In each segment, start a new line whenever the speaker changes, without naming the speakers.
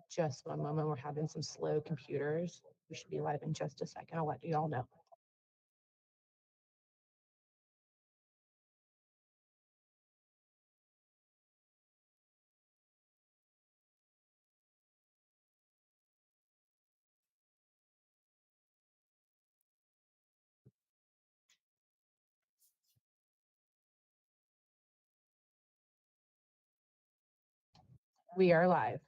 Just one moment. We're having some slow computers. We should be live in just a second. I'll let you all know. We are live.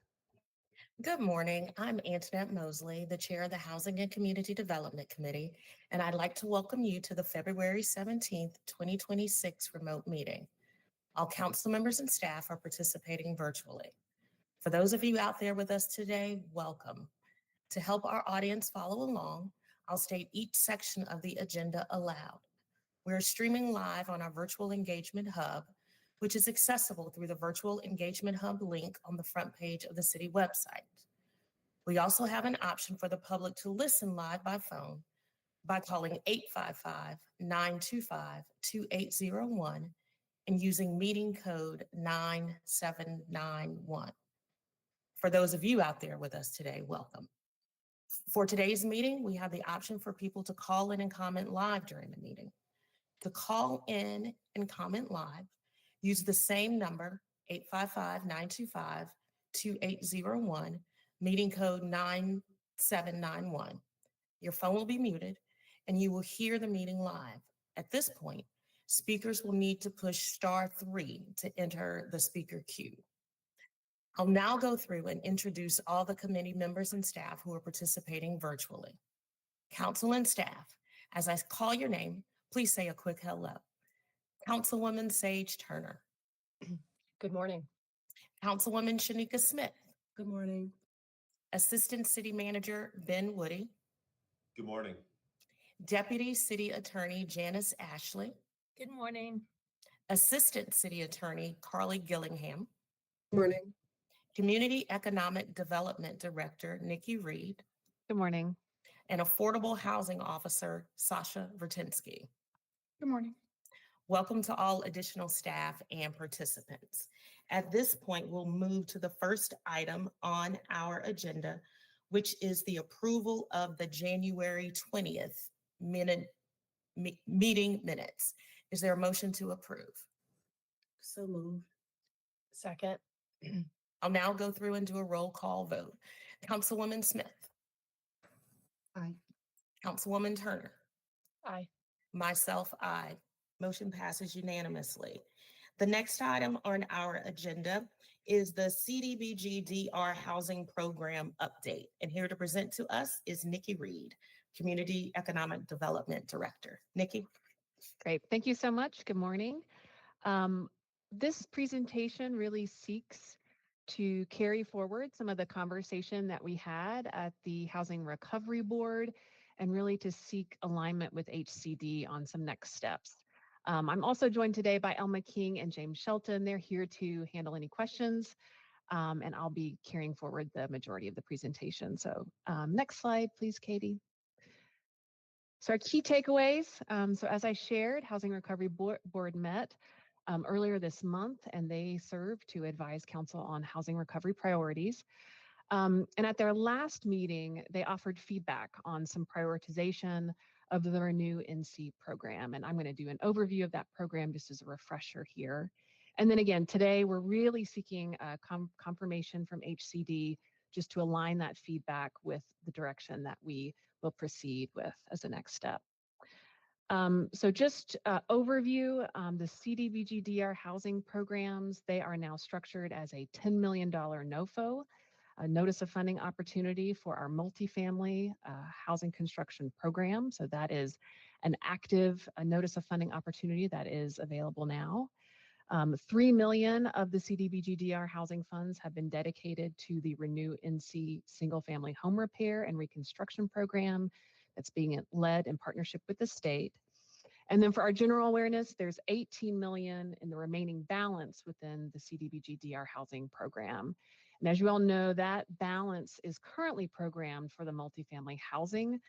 Good morning. I'm Antoinette Mosley, the Chair of the Housing and Community Development Committee, and I'd like to welcome you to the February 17th, 2026 remote meeting. All council members and staff are participating virtually. For those of you out there with us today, welcome. To help our audience follow along, I'll state each section of the agenda aloud. We're streaming live on our Virtual Engagement Hub, which is accessible through the Virtual Engagement Hub link on the front page of the city website. We also have an option for the public to listen live by phone by calling 855-925-2801 and using meeting code 9791. For those of you out there with us today, welcome. For today's meeting, we have the option for people to call in and comment live during the meeting. To call in and comment live, use the same number, 855-925-2801, meeting code 9791. Your phone will be muted and you will hear the meeting live. At this point, speakers will need to push *3 to enter the speaker queue. I'll now go through and introduce all the committee members and staff who are participating virtually. Council and staff, as I call your name, please say a quick hello. Councilwoman Sage Turner.
Good morning.
Councilwoman Shanika Smith.
Good morning.
Assistant City Manager Ben Woody.
Good morning.
Deputy City Attorney Janice Ashley.
Good morning.
Assistant City Attorney Carly Gillingham.
Good morning.
Community Economic Development Director Nikki Reed.
Good morning.
And Affordable Housing Officer Sasha Vertinsky.
Good morning.
Welcome to all additional staff and participants. At this point, we'll move to the first item on our agenda, which is the approval of the January 20th meeting minutes. Is there a motion to approve?
So moved.
Second.
I'll now go through and do a roll call vote. Councilwoman Smith.
Aye.
Councilwoman Turner.
Aye.
Myself, aye. Motion passes unanimously. The next item on our agenda is the CDBG-DR Housing Program Update. And here to present to us is Nikki Reed, Community Economic Development Director. Nikki.
Great. Thank you so much. Good morning. This presentation really seeks to carry forward some of the conversation that we had at the Housing Recovery Board and really to seek alignment with HCD on some next steps. I'm also joined today by Elma King and James Shelton. They're here to handle any questions, and I'll be carrying forward the majority of the presentation. So next slide, please, Katie. So our key takeaways. So as I shared, Housing Recovery Board met earlier this month, and they serve to advise council on housing recovery priorities. And at their last meeting, they offered feedback on some prioritization of the Renew NC program. And I'm going to do an overview of that program just as a refresher here. And then again, today, we're really seeking confirmation from HCD just to align that feedback with the direction that we will proceed with as the next step. So just overview, the CDBG-DR housing programs, they are now structured as a $10 million NOFO, a notice of funding opportunity for our multifamily housing construction program. So that is an active notice of funding opportunity that is available now. 3 million of the CDBG-DR housing funds have been dedicated to the Renew NC single family home repair and reconstruction program that's being led in partnership with the state. And then for our general awareness, there's 18 million in the remaining balance within the CDBG-DR housing program. And as you all know, that balance is currently programmed for the multifamily housing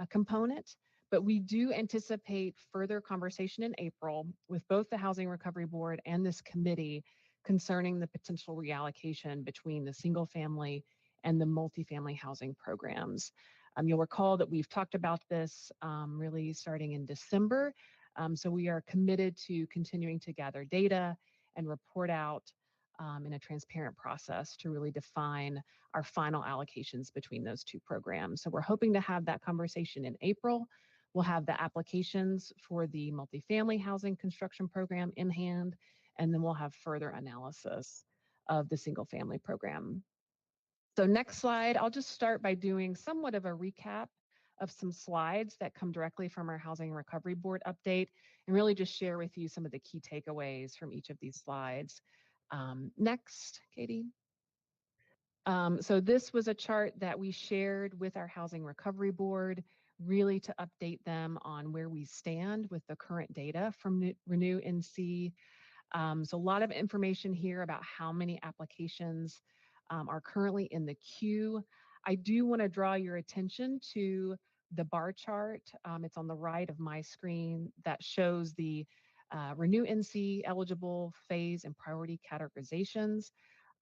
component, but we do anticipate further conversation in April with both the Housing Recovery Board and this committee concerning the potential reallocation between the single family and the multifamily housing programs. You'll recall that we've talked about this really starting in December. So we are committed to continuing to gather data and report out in a transparent process to really define our final allocations between those two programs. So we're hoping to have that conversation in April. We'll have the applications for the multifamily housing construction program in hand, and then we'll have further analysis of the single family program. So next slide, I'll just start by doing somewhat of a recap of some slides that come directly from our Housing Recovery Board update and really just share with you some of the key takeaways from each of these slides. Next, Katie. So this was a chart that we shared with our Housing Recovery Board, really to update them on where we stand with the current data from Renew NC. So a lot of information here about how many applications are currently in the queue. I do want to draw your attention to the bar chart. It's on the right of my screen that shows the Renew NC eligible phase and priority categorizations,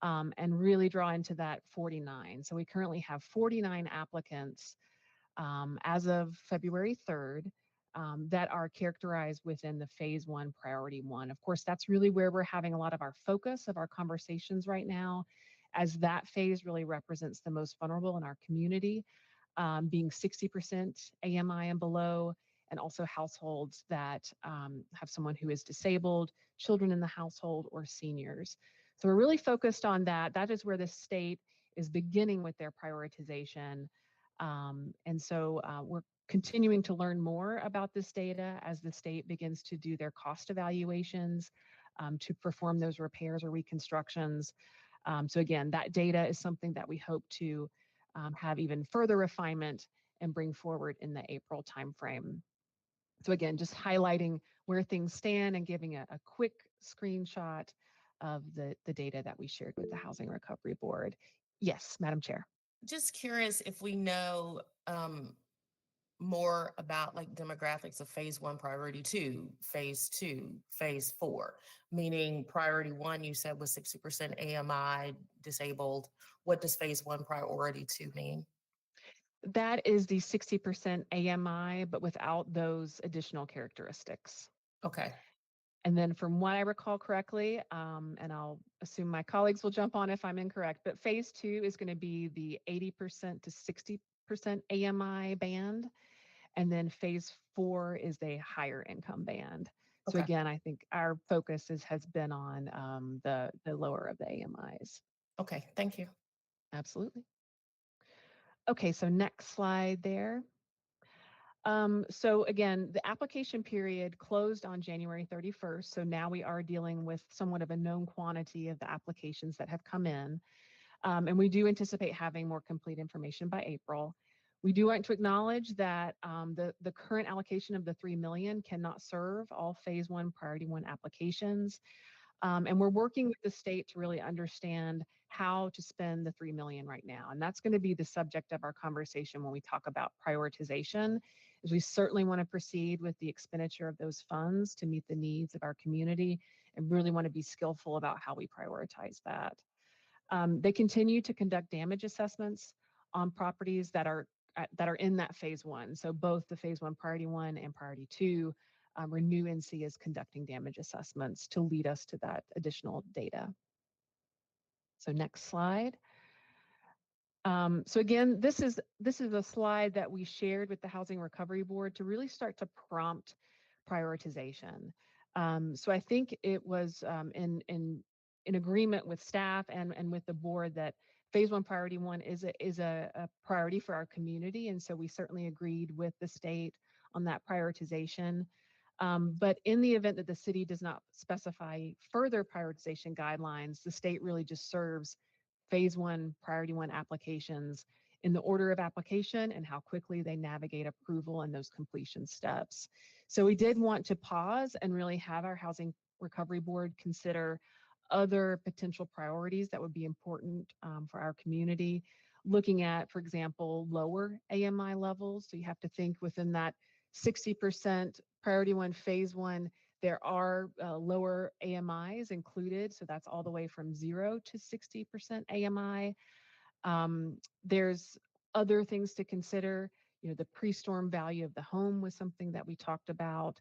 and really draw into that 49. So we currently have 49 applicants as of February 3rd that are characterized within the phase 1 priority 1. Of course, that's really where we're having a lot of our focus of our conversations right now, as that phase really represents the most vulnerable in our community, being 60% AMI and below, and also households that have someone who is disabled, children in the household, or seniors. So we're really focused on that. That is where the state is beginning with their prioritization. And so we're continuing to learn more about this data as the state begins to do their cost evaluations to perform those repairs or reconstructions. So again, that data is something that we hope to have even further refinement and bring forward in the April timeframe. So again, just highlighting where things stand and giving a quick screenshot of the data that we shared with the Housing Recovery Board. Yes, Madam Chair.
Just curious if we know more about like demographics of phase 1, priority 2, phase 2, phase 4, meaning priority 1, you said was 60% AMI disabled. What does phase 1, priority 2 mean?
That is the 60% AMI, but without those additional characteristics.
Okay.
And then from what I recall correctly, and I'll assume my colleagues will jump on if I'm incorrect, but phase 2 is going to be the 80% to 60% AMI band. And then phase 4 is a higher income band. So
Okay.
again, I think our focus has been on the lower of the AMIs.
Okay, thank you.
Absolutely. Okay, so next slide there. So again, the application period closed on January 31st. So now we are dealing with somewhat of a known quantity of the applications that have come in. And we do anticipate having more complete information by April. We do want to acknowledge that the current allocation of the $3 million cannot serve all phase 1 priority 1 applications. And we're working with the state to really understand how to spend the $3 million right now. And that's going to be the subject of our conversation when we talk about prioritization, is we certainly want to proceed with the expenditure of those funds to meet the needs of our community and really want to be skillful about how we prioritize that. They continue to conduct damage assessments on properties that are in that phase 1. So both the phase 1 priority 1 and priority 2, Renew NC is conducting damage assessments to lead us to that additional data. So next slide. So again, this is a slide that we shared with the Housing Recovery Board to really start to prompt prioritization. So I think it was in agreement with staff and with the board that phase 1 priority 1 is a priority for our community, and so we certainly agreed with the state on that prioritization. But in the event that the city does not specify further prioritization guidelines, the state really just serves phase 1 priority 1 applications in the order of application and how quickly they navigate approval and those completion steps. So we did want to pause and really have our Housing Recovery Board consider other potential priorities that would be important for our community, looking at, for example, lower AMI levels. So you have to think within that 60% priority 1, phase 1, there are lower AMIs included. So that's all the way from 0 to 60% AMI. There's other things to consider. You know, the pre-storm value of the home was something that we talked about.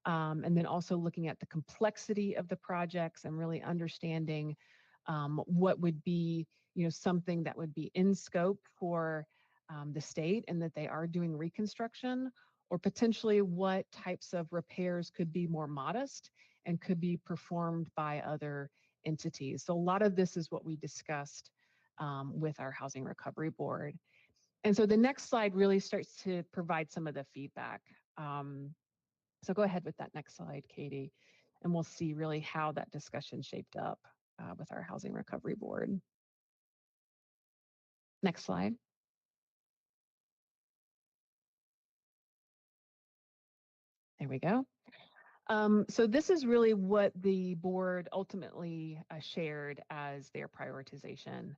And then also looking at the complexity of the projects and really understanding what would be, you know, something that would be in scope for the state and that they are doing reconstruction, or potentially what types of repairs could be more modest and could be performed by other entities. So a lot of this is what we discussed with our Housing Recovery Board. And so the next slide really starts to provide some of the feedback. So go ahead with that next slide, Katie, and we'll see really how that discussion shaped up with our Housing Recovery Board. Next slide. There we go. So this is really what the board ultimately shared as their prioritization.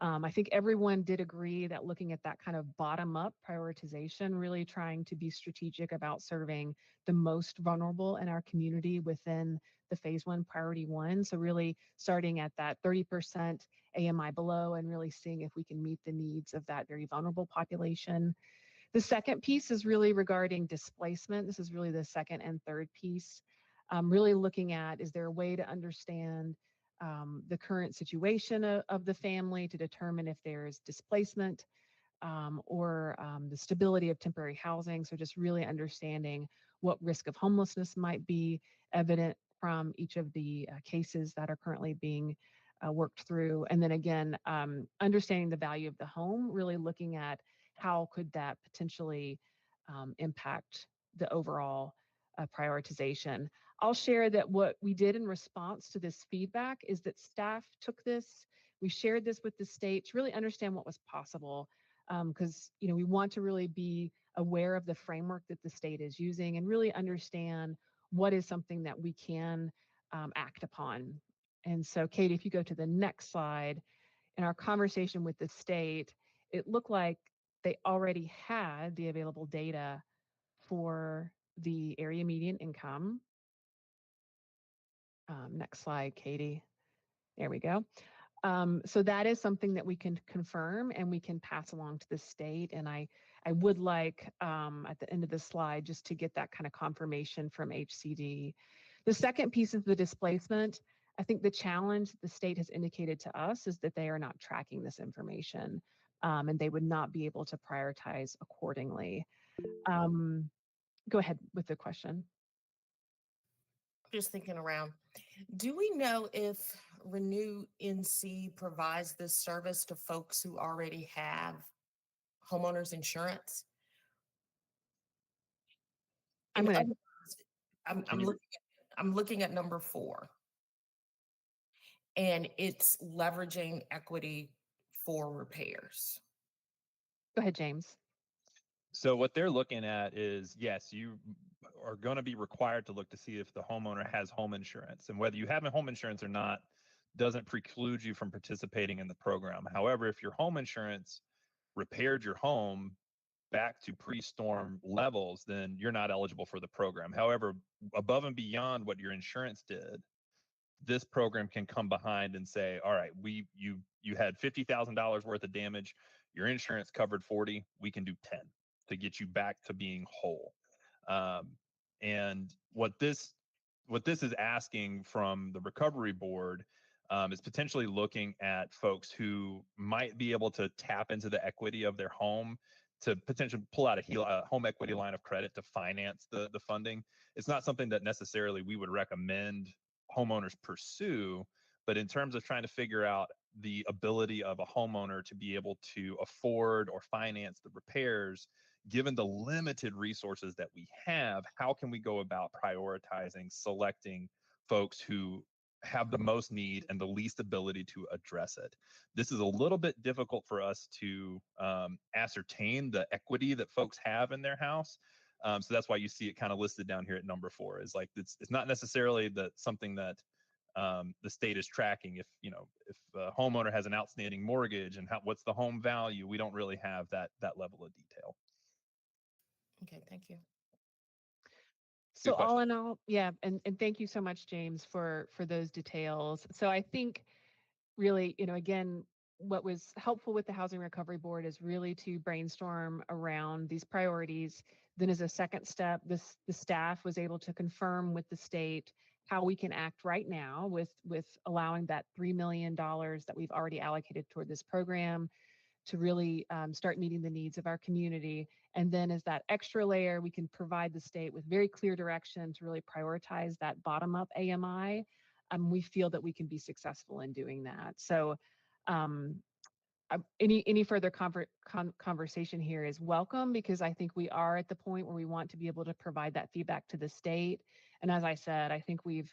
I think everyone did agree that looking at that kind of bottom-up prioritization, really trying to be strategic about serving the most vulnerable in our community within the phase 1 priority 1. So really starting at that 30% AMI below and really seeing if we can meet the needs of that very vulnerable population. The second piece is really regarding displacement. This is really the second and third piece. Really looking at, is there a way to understand the current situation of the family to determine if there's displacement or the stability of temporary housing. So just really understanding what risk of homelessness might be evident from each of the cases that are currently being worked through. And then again, understanding the value of the home, really looking at how could that potentially impact the overall prioritization. I'll share that what we did in response to this feedback is that staff took this, we shared this with the state to really understand what was possible, because you know, we want to really be aware of the framework that the state is using and really understand what is something that we can act upon. And so, Katie, if you go to the next slide, in our conversation with the state, it looked like they already had the available data for the area median income. Next slide, Katie. There we go. So that is something that we can confirm and we can pass along to the state. And I would like at the end of the slide just to get that kind of confirmation from HCD. The second piece is the displacement. I think the challenge the state has indicated to us is that they are not tracking this information and they would not be able to prioritize accordingly. Go ahead with the question.
Just thinking around, do we know if Renew NC provides this service to folks who already have homeowners insurance?
I'm gonna.
I'm looking at number 4, and it's leveraging equity for repairs.
Go ahead, James.
So what they're looking at is, yes, you are going to be required to look to see if the homeowner has home insurance, and whether you have home insurance or not doesn't preclude you from participating in the program. However, if your home insurance repaired your home back to pre-storm levels, then you're not eligible for the program. However, above and beyond what your insurance did, this program can come behind and say, all right, you had $50,000 worth of damage, your insurance covered 40, we can do 10 to get you back to being whole. And what this is asking from the recovery board is potentially looking at folks who might be able to tap into the equity of their home to potentially pull out a home equity line of credit to finance the funding. It's not something that necessarily we would recommend homeowners pursue, but in terms of trying to figure out the ability of a homeowner to be able to afford or finance the repairs, given the limited resources that we have, how can we go about prioritizing, selecting folks who have the most need and the least ability to address it? This is a little bit difficult for us to ascertain the equity that folks have in their house. So that's why you see it kind of listed down here at number 4. Is like it's not necessarily something that the state is tracking. If a homeowner has an outstanding mortgage and what's the home value, we don't really have that level of detail.
Okay, thank you.
So all in all, yeah, and thank you so much, James, for those details. So I think really, again, what was helpful with the Housing Recovery Board is really to brainstorm around these priorities. Then as a second step, the staff was able to confirm with the state how we can act right now with allowing that $3 million that we've already allocated toward this program to really start meeting the needs of our community. And then as that extra layer, we can provide the state with very clear direction to really prioritize that bottom-up AMI. We feel that we can be successful in doing that. So any further conversation here is welcome, because I think we are at the point where we want to be able to provide that feedback to the state. And as I said, I think we've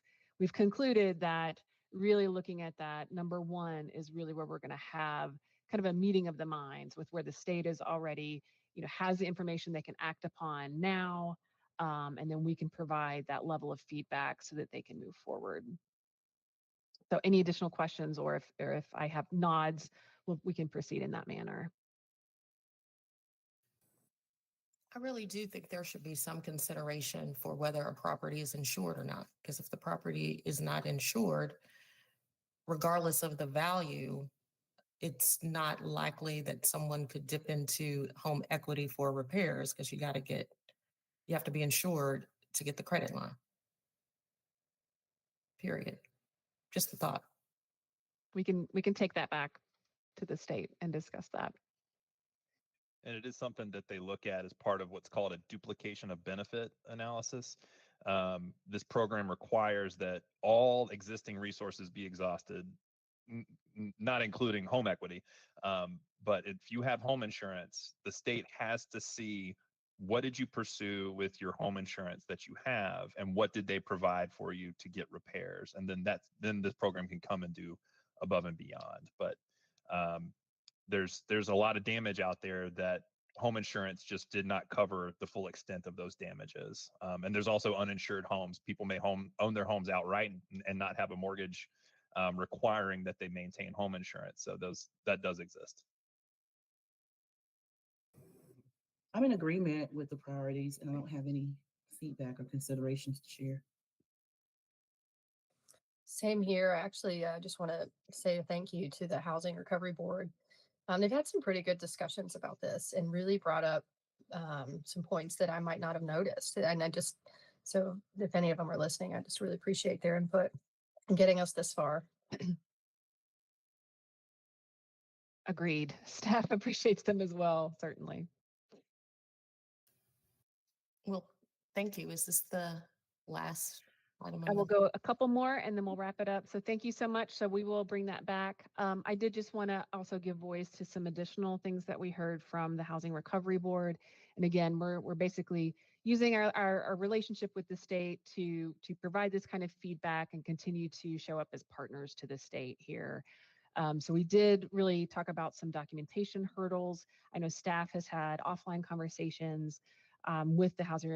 concluded that really looking at that, number one is really where we're going to have kind of a meeting of the minds with where the state is already, has the information they can act upon now, and then we can provide that level of feedback so that they can move forward. So any additional questions, or if I have nods, we can proceed in that manner.
I really do think there should be some consideration for whether a property is insured or not, because if the property is not insured, regardless of the value, it's not likely that someone could dip into home equity for repairs, because you have to be insured to get the credit line. Period. Just a thought.
We can take that back to the state and discuss that.
And it is something that they look at as part of what's called a duplication of benefit analysis. This program requires that all existing resources be exhausted, not including home equity. But if you have home insurance, the state has to see, what did you pursue with your home insurance that you have, and what did they provide for you to get repairs? And then this program can come and do above and beyond. But there's a lot of damage out there that home insurance just did not cover the full extent of those damages. And there's also uninsured homes. People may own their homes outright and not have a mortgage requiring that they maintain home insurance. So that does exist.
I'm in agreement with the priorities, and I don't have any feedback or considerations to share.
Same here. Actually, I just want to say thank you to the Housing Recovery Board. They've had some pretty good discussions about this and really brought up some points that I might not have noticed. And so if any of them are listening, I just really appreciate their input in getting us this far.
Agreed. Staff appreciates them as well, certainly.
Well, thank you. Is this the last item?
I will go a couple more and then we'll wrap it up. So thank you so much. So we will bring that back. I did just want to also give voice to some additional things that we heard from the Housing Recovery Board. And again, we're basically using our relationship with the state to provide this kind of feedback and continue to show up as partners to the state here. So we did really talk about some documentation hurdles. I know staff has had offline conversations with the Housing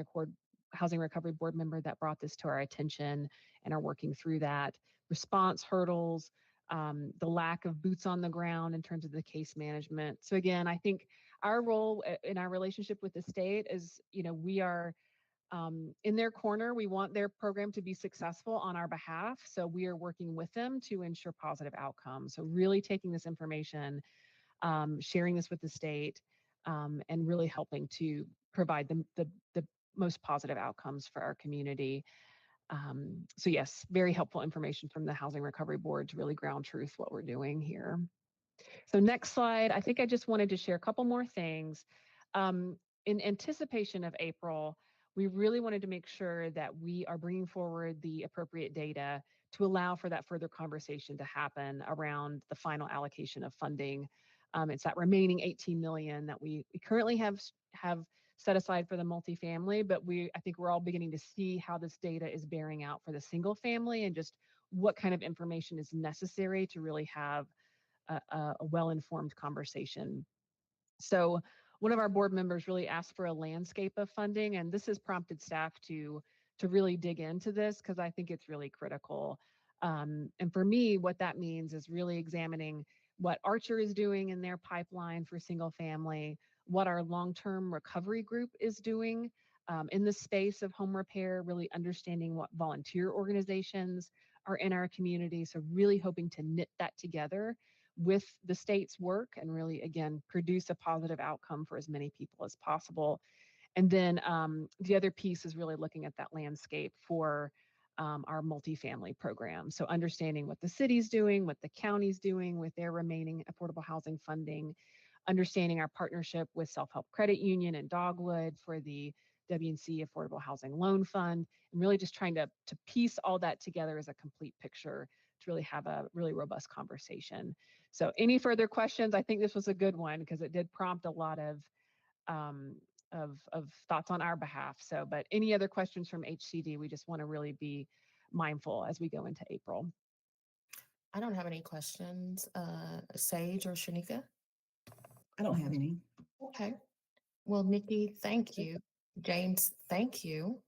Recovery Board member that brought this to our attention and are working through that. Response hurdles, the lack of boots on the ground in terms of the case management. So again, I think our role in our relationship with the state is, we are in their corner. We want their program to be successful on our behalf. So we are working with them to ensure positive outcomes. So really taking this information, sharing this with the state, and really helping to provide the most positive outcomes for our community. So yes, very helpful information from the Housing Recovery Board to really ground truth what we're doing here. So next slide, I think I just wanted to share a couple more things. In anticipation of April, we really wanted to make sure that we are bringing forward the appropriate data to allow for that further conversation to happen around the final allocation of funding. It's that remaining 18 million that we currently have set aside for the multifamily, but I think we're all beginning to see how this data is bearing out for the single family and just what kind of information is necessary to really have a well-informed conversation. So one of our board members really asked for a landscape of funding, and this has prompted staff to really dig into this because I think it's really critical. And for me, what that means is really examining what Archer is doing in their pipeline for single family, what our long-term recovery group is doing in the space of home repair, really understanding what volunteer organizations are in our community. So really hoping to knit that together with the state's work and really, again, produce a positive outcome for as many people as possible. And then the other piece is really looking at that landscape for our multifamily program. So understanding what the city's doing, what the county's doing with their remaining affordable housing funding, understanding our partnership with Self-Help Credit Union and Dogwood for the WNC Affordable Housing Loan Fund, and really just trying to piece all that together as a complete picture to really have a really robust conversation. So any further questions? I think this was a good one because it did prompt a lot of thoughts on our behalf. So, but any other questions from HCD? We just want to really be mindful as we go into April.
I don't have any questions. Sage or Shanika?
I don't have any.
Okay. Well, Nikki, thank you. James, thank you.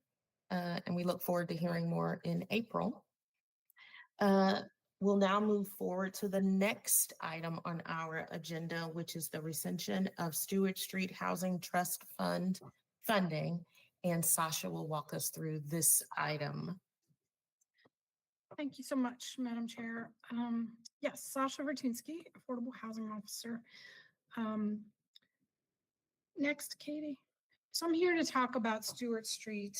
And we look forward to hearing more in April. We'll now move forward to the next item on our agenda, which is the rescission of Stewart Street Housing Trust Fund funding. And Sasha will walk us through this item.
Thank you so much, Madam Chair. Yes, Sasha Vertinsky, Affordable Housing Officer. Next, Katie. So I'm here to talk about Stewart Street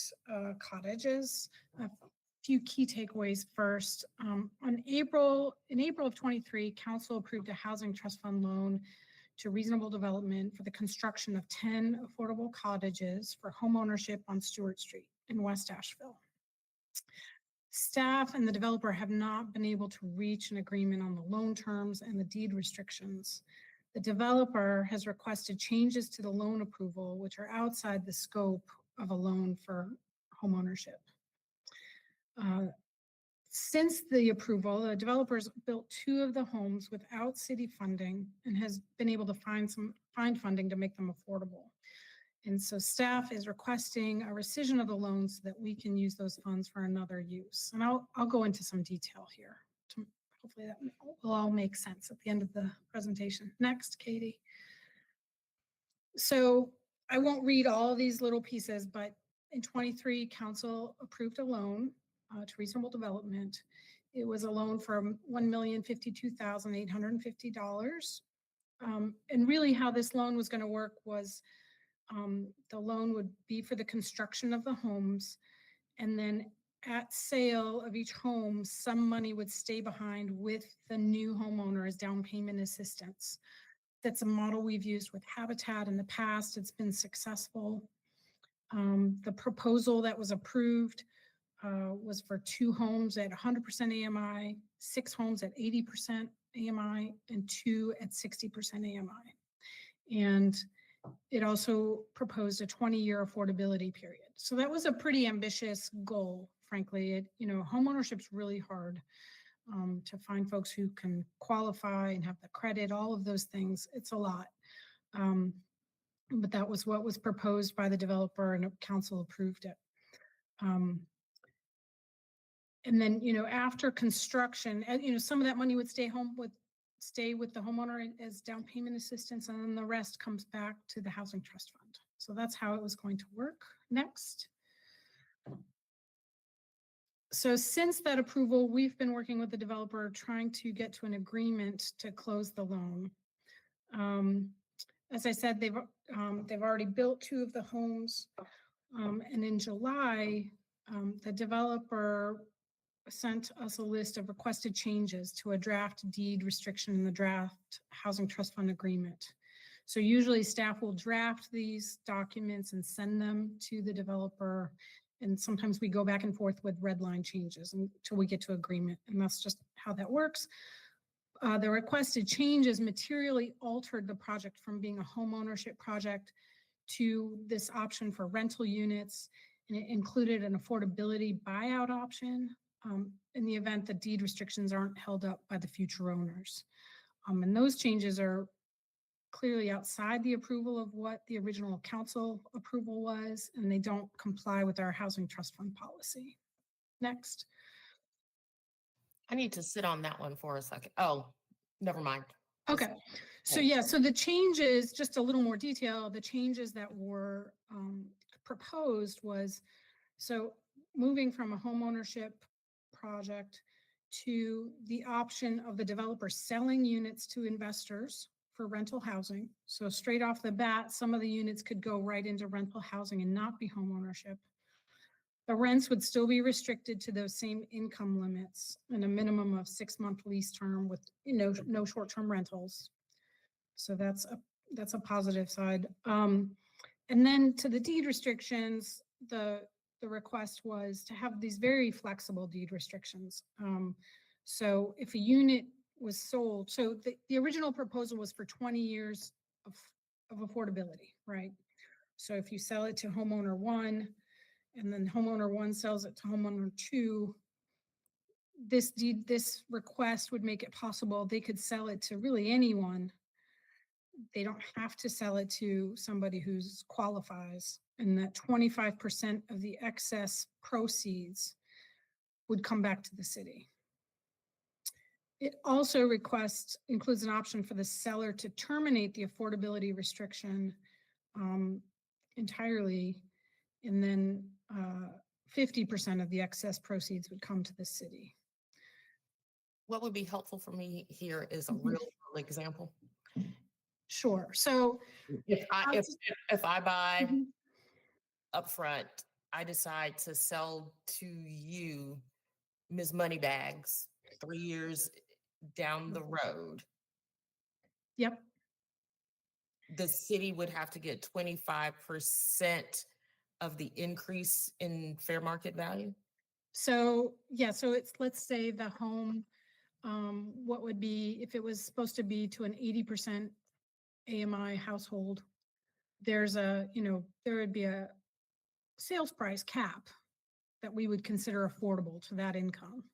cottages. A few key takeaways first. In April of 23, Council approved a Housing Trust Fund loan to Reasonable Development for the construction of 10 affordable cottages for homeownership on Stewart Street in West Asheville. Staff and the developer have not been able to reach an agreement on the loan terms and the deed restrictions. The developer has requested changes to the loan approval, which are outside the scope of a loan for homeownership. Since the approval, the developers built 2 of the homes without city funding and has been able to find funding to make them affordable. And so staff is requesting a rescission of the loans so that we can use those funds for another use. And I'll go into some detail here. Hopefully that will all make sense at the end of the presentation. Next, Katie. So I won't read all of these little pieces, but in 23, Council approved a loan to Reasonable Development. It was a loan for $1,052,850. And really how this loan was going to work was the loan would be for the construction of the homes, and then at sale of each home, some money would stay behind with the new homeowner as down payment assistance. That's a model we've used with Habitat in the past. It's been successful. The proposal that was approved was for 2 homes at 100% AMI, 6 homes at 80% AMI, and 2 at 60% AMI. And it also proposed a 20-year affordability period. So that was a pretty ambitious goal, frankly. Homeownership's really hard to find folks who can qualify and have the credit, all of those things. It's a lot. But that was what was proposed by the developer, and Council approved it. And then, after construction, some of that money would stay with the homeowner as down payment assistance, and then the rest comes back to the Housing Trust Fund. So that's how it was going to work. Next. So since that approval, we've been working with the developer trying to get to an agreement to close the loan. As I said, they've already built 2 of the homes, and in July, the developer sent us a list of requested changes to a draft deed restriction in the draft Housing Trust Fund agreement. So usually staff will draft these documents and send them to the developer. And sometimes we go back and forth with red line changes until we get to agreement. And that's just how that works. The requested changes materially altered the project from being a home ownership project to this option for rental units. And it included an affordability buyout option in the event that deed restrictions aren't held up by the future owners. And those changes are clearly outside the approval of what the original council approval was, and they don't comply with our Housing Trust Fund policy. Next.
I need to sit on that one for a second. Oh, never mind.
Okay. So yeah, so the changes, just a little more detail, the changes that were proposed was, so moving from a home ownership project to the option of the developer selling units to investors for rental housing. So straight off the bat, some of the units could go right into rental housing and not be home ownership. The rents would still be restricted to those same income limits and a minimum of 6-month lease term with no short-term rentals. So that's a positive side. And then to the deed restrictions, the request was to have these very flexible deed restrictions. So if a unit was sold, so the original proposal was for 20 years of affordability, right? So if you sell it to homeowner one, and then homeowner one sells it to homeowner two, this request would make it possible they could sell it to really anyone. They don't have to sell it to somebody who's qualifies, and that 25% of the excess proceeds would come back to the city. It also includes an option for the seller to terminate the affordability restriction entirely, and then 50% of the excess proceeds would come to the city.
What would be helpful for me here is a real world example.
Sure. So
If I buy
Mhm.
upfront, I decide to sell to you Ms. Moneybags 3 years down the road,
Yep.
the city would have to get 25% of the increase in fair market value?
So yeah, so let's say the home, what would be, if it was supposed to be to an 80% AMI household, there would be a sales price cap that we would consider affordable to that income.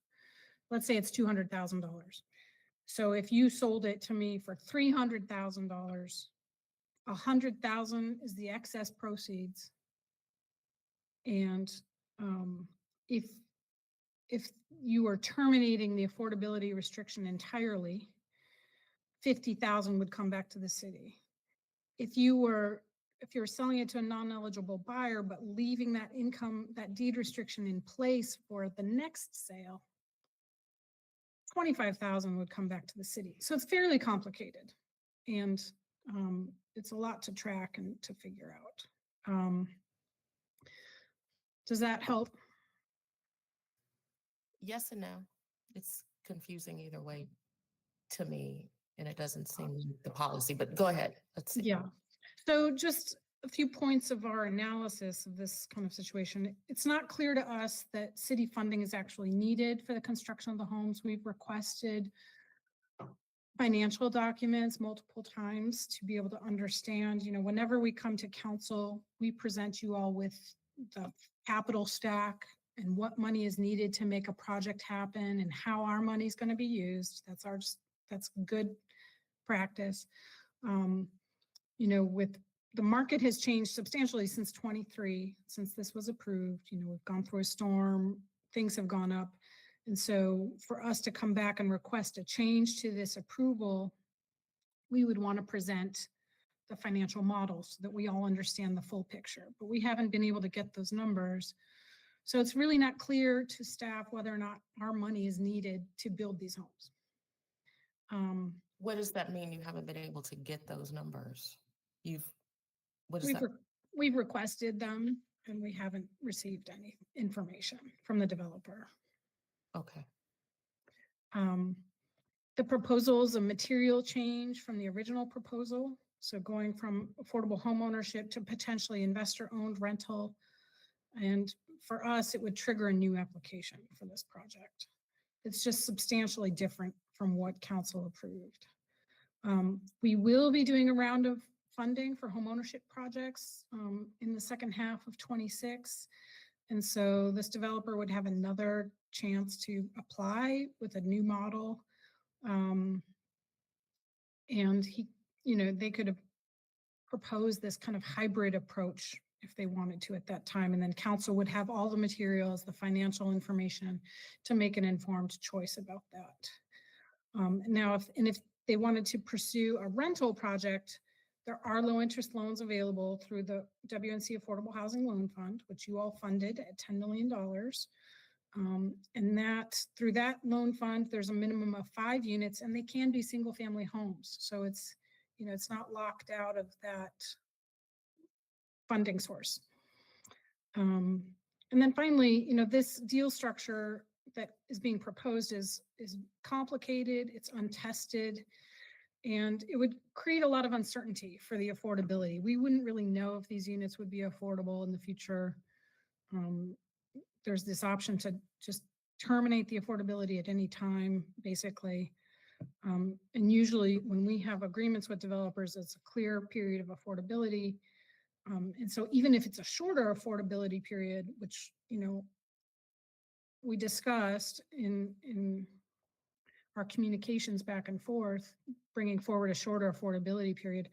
Let's say it's $200,000. So if you sold it to me for $300,000, $100,000 is the excess proceeds. And if you are terminating the affordability restriction entirely, 50,000 would come back to the city. If you're selling it to a non-eligible buyer, but leaving that deed restriction in place for the next sale, 25,000 would come back to the city. So it's fairly complicated, and it's a lot to track and to figure out. Does that help?
Yes and no. It's confusing either way to me, and it doesn't seem like the policy, but go ahead. Let's see.
Yeah. So just a few points of our analysis of this kind of situation. It's not clear to us that city funding is actually needed for the construction of the homes. We've requested financial documents multiple times to be able to understand, whenever we come to council, we present you all with the capital stack and what money is needed to make a project happen and how our money is going to be used. That's good practice. With the market has changed substantially since 23, since this was approved. We've gone through a storm, things have gone up. And so for us to come back and request a change to this approval, we would want to present the financial models so that we all understand the full picture. But we haven't been able to get those numbers. So it's really not clear to staff whether or not our money is needed to build these homes.
What does that mean? You haven't been able to get those numbers? What is that?
We've requested them, and we haven't received any information from the developer.
Okay.
The proposal is a material change from the original proposal. So going from affordable home ownership to potentially investor-owned rental. And for us, it would trigger a new application for this project. It's just substantially different from what council approved. We will be doing a round of funding for homeownership projects in the second half of 26. And so this developer would have another chance to apply with a new model. And they could have proposed this kind of hybrid approach if they wanted to at that time. And then council would have all the materials, the financial information to make an informed choice about that. Now, if they wanted to pursue a rental project, there are low interest loans available through the WNC Affordable Housing Loan Fund, which you all funded at $10 million. And that through that loan fund, there's a minimum of 5 units, and they can be single family homes. So it's, it's not locked out of that funding source. And then finally, this deal structure that is being proposed is complicated, it's untested, and it would create a lot of uncertainty for the affordability. We wouldn't really know if these units would be affordable in the future. There's this option to just terminate the affordability at any time, basically. And usually when we have agreements with developers, it's a clear period of affordability. And so even if it's a shorter affordability period, which, we discussed in our communications back and forth, bringing forward a shorter affordability period,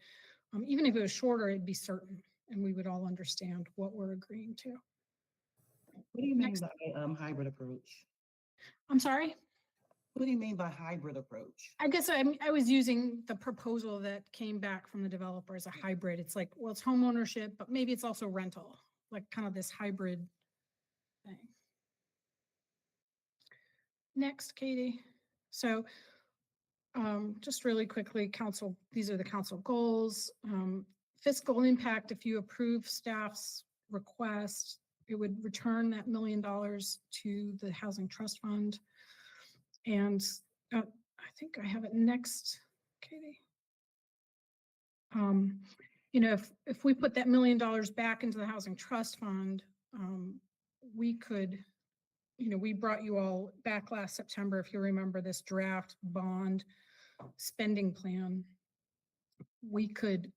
even if it was shorter, it'd be certain, and we would all understand what we're agreeing to.
What do you mean
Next.
by hybrid approach?
I'm sorry?
What do you mean by hybrid approach?
I guess I was using the proposal that came back from the developer as a hybrid. It's like, well, it's home ownership, but maybe it's also rental, like kind of this hybrid thing. Next, Katie. So just really quickly, council, these are the council goals. Fiscal impact, if you approve staff's request, it would return that $1 million to the Housing Trust Fund. And I think I have it next, Katie. If we put that $1 million back into the Housing Trust Fund, we could, we brought you all back last September, if you remember this draft bond spending plan. We could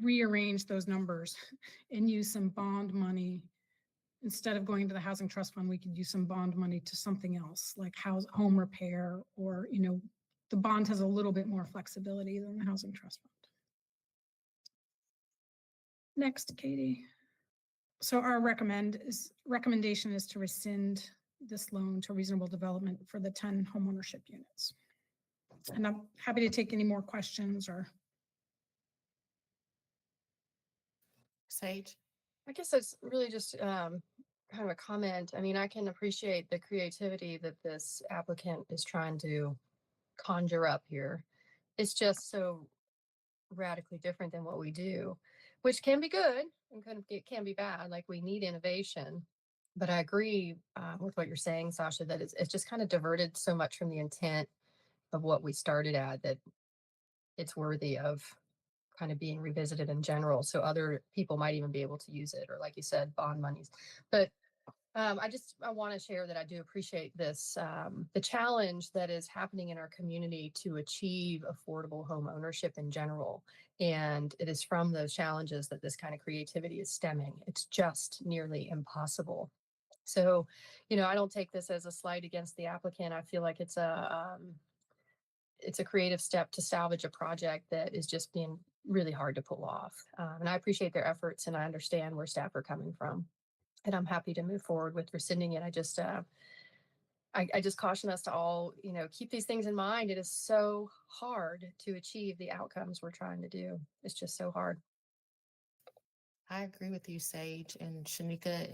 rearrange those numbers and use some bond money. Instead of going to the Housing Trust Fund, we could use some bond money to something else, like home repair, or, the bond has a little bit more flexibility than the Housing Trust Fund. Next, Katie. So our recommendation is to rescind this loan to Reasonable Development for the 10 homeownership units. And I'm happy to take any more questions or.
Sage?
I guess it's really just kind of a comment. I mean, I can appreciate the creativity that this applicant is trying to conjure up here. It's just so radically different than what we do, which can be good and it can be bad. Like, we need innovation. But I agree with what you're saying, Sasha, that it's just kind of diverted so much from the intent of what we started at, that it's worthy of kind of being revisited in general. So other people might even be able to use it, or like you said, bond monies. But I want to share that I do appreciate this, the challenge that is happening in our community to achieve affordable home ownership in general. And it is from those challenges that this kind of creativity is stemming. It's just nearly impossible. So, I don't take this as a slight against the applicant. I feel like it's a creative step to salvage a project that is just being really hard to pull off. And I appreciate their efforts, and I understand where staff are coming from. And I'm happy to move forward with rescinding it. I just caution us to all, keep these things in mind. It is so hard to achieve the outcomes we're trying to do. It's just so hard.
I agree with you, Sage. And Shanika,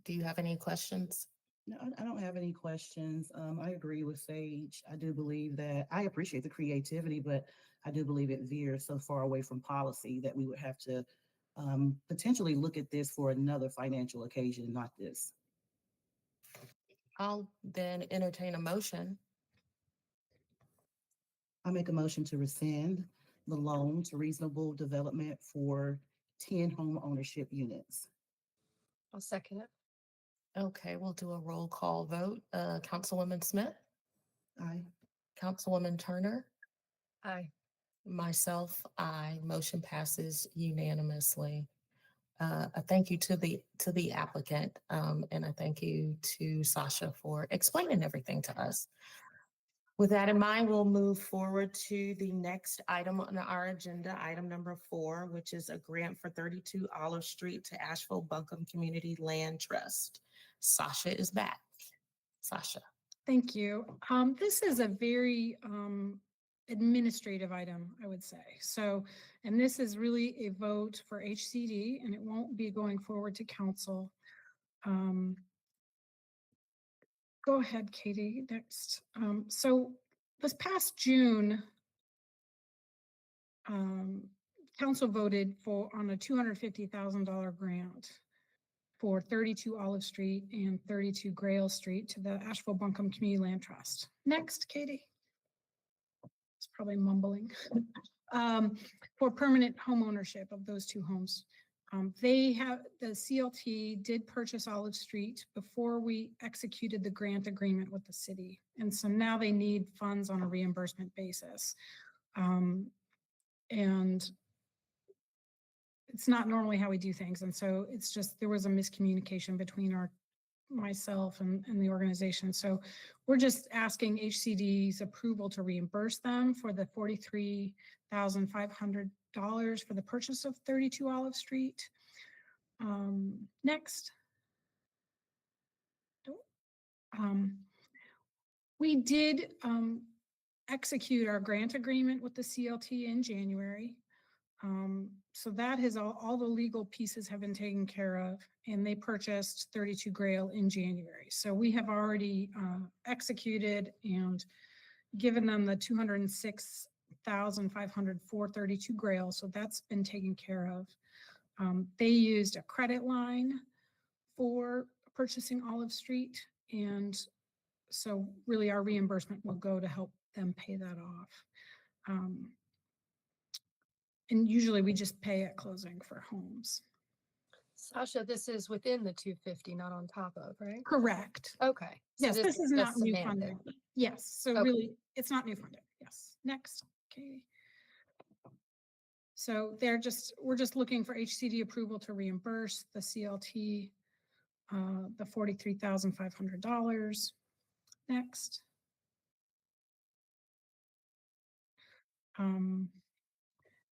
do you have any questions?
No, I don't have any questions. I agree with Sage. I do believe that I appreciate the creativity, but I do believe it veers so far away from policy that we would have to potentially look at this for another financial occasion, not this.
I'll then entertain a motion.
I make a motion to rescind the loan to Reasonable Development for 10 home ownership units.
I'll second it.
Okay, we'll do a roll call vote. Councilwoman Smith?
Aye.
Councilwoman Turner?
Aye.
Myself, aye. Motion passes unanimously. A thank you to the applicant, and a thank you to Sasha for explaining everything to us. With that in mind, we'll move forward to the next item on our agenda, item number 4, which is a grant for 32 Olive Street to Asheville Buncombe Community Land Trust. Sasha is back. Sasha.
Thank you. This is a very administrative item, I would say. So, and this is really a vote for HCD, and it won't be going forward to council. Go ahead, Katie, next. So this past June, council voted on a $250,000 grant for 32 Olive Street and 32 Grail Street to the Asheville Buncombe Community Land Trust. Next, Katie. It's probably mumbling. For permanent home ownership of those two homes. The CLT did purchase Olive Street before we executed the grant agreement with the city. And so now they need funds on a reimbursement basis. And it's not normally how we do things. And so it's just, there was a miscommunication between myself and the organization. So we're just asking HCD's approval to reimburse them for the $43,500 for the purchase of 32 Olive Street. Next. We did execute our grant agreement with the CLT in January. So that has all the legal pieces have been taken care of, and they purchased 32 Grail in January. So we have already executed and given them the $206,500 for 32 Grail. So that's been taken care of. They used a credit line for purchasing Olive Street, and so really our reimbursement will go to help them pay that off. And usually we just pay at closing for homes.
Sasha, this is within the 250, not on top of, right?
Correct.
Okay. So
Yes, this is not
just
new
semantic.
funding. Yes, so
Okay.
really, it's not new funding. Yes, next, Katie. So we're just looking for HCD approval to reimburse the CLT, the $43,500. Next.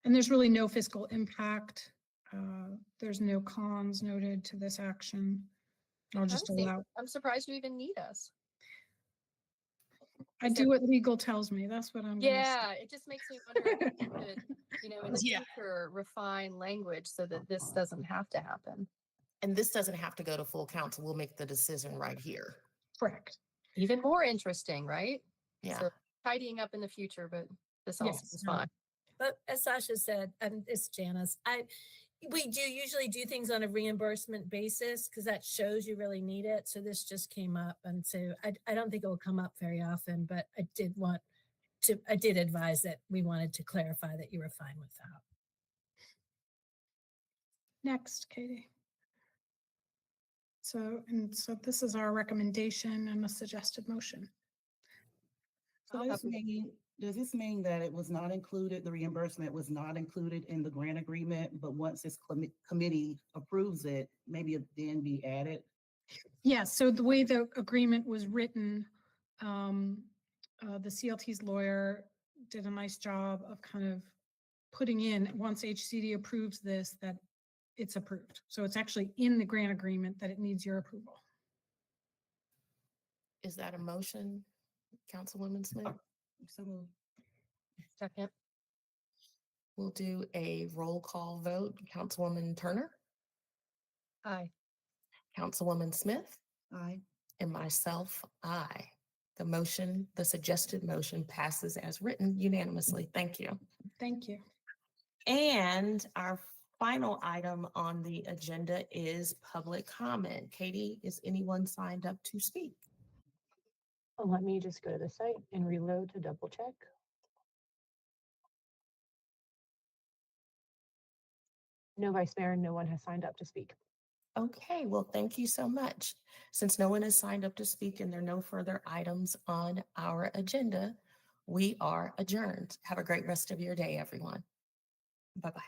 And there's really no fiscal impact. There's no cons noted to this action. I'll just allow.
I'm surprised you even need us.
I do what legal tells me. That's what I'm gonna say.
Yeah, it just makes me wonder if we could, in the future, refine language so that this doesn't have to happen.
And this doesn't have to go to full council. We'll make the decision right here.
Correct.
Even more interesting, right?
Yeah.
So tidying up in the future, but this also
Yes.
is fine.
But as Sasha said, it's Janice, we do usually do things on a reimbursement basis because that shows you really need it. So this just came up. And so I don't think it will come up very often, but I did advise that we wanted to clarify that you were fine with that.
Next, Katie. So this is our recommendation and a suggested motion.
So does this mean that it was not included, the reimbursement was not included in the grant agreement, but once this committee approves it, maybe it then be added?
Yes, so the way the agreement was written, the CLT's lawyer did a nice job of kind of putting in, once HCD approves this, that it's approved. So it's actually in the grant agreement that it needs your approval.
Is that a motion, Councilwoman Smith?
So moved.
Second.
We'll do a roll call vote. Councilwoman Turner,
Aye.
Councilwoman Smith,
Aye.
and myself, aye. The suggested motion passes as written unanimously. Thank you.
Thank you.
And our final item on the agenda is public comment. Katie, is anyone signed up to speak?
Let me just go to the site and reload to double check. No, Vice Mayor, no one has signed up to speak.
Okay, well, thank you so much. Since no one has signed up to speak and there are no further items on our agenda, we are adjourned. Have a great rest of your day, everyone. Bye-bye.